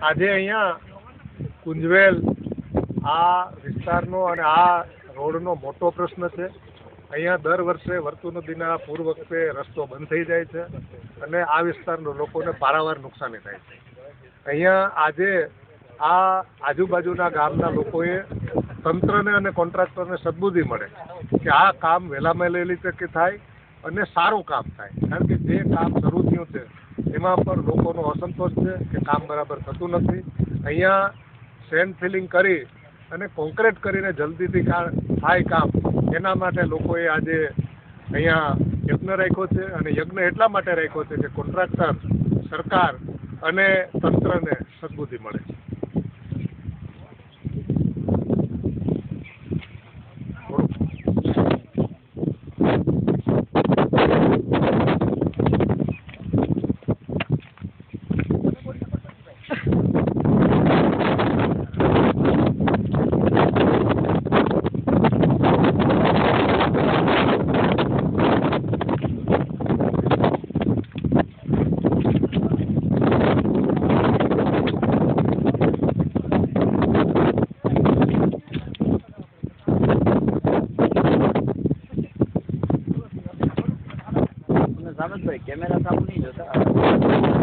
આજે અહીંયા કુંજવેલ આ વિસ્તારનો અને આ રોડનો મોટો પ્રશ્ન છે. અહીંયા દર વર્ષે વર્તુ નદીના પૂર વખતે રસ્તો બંધ થઈ જાય છે અને આ વિસ્તારના લોકોને પારાવાર નુકસાની થાય છે. અહીંયા આજે આ આજુબાજુના ગામના લોકોએ તંત્રને અને કોન્ટ્રાક્ટરને સદબુદ્ધિ મળે કે આ કામ વહેલામાં વહેલી તકે થાય અને સારું કામ થાય, કારણ કે જે કામ શરૂ થયું છે એમાં પણ લોકોનો અસંતોષ છે કે કામ બરાબર થતું નથી. અહીંયા સેન્ડ ફિલિંગ કરી અને કોન્ક્રીટ કરીને જલ્દીથી થાય કામ, એના માટે લોકોએ આજે અહીંયા યજ્ઞ રાખ્યો છે. અને યજ્ઞ એટલા માટે રાખ્યો છે કે કોન્ટ્રાક્ટર, સરકાર અને તંત્રને સદબુદ્ધિ મળે. સામંતભાઈ કેમેરા સામે નહીં જોતા.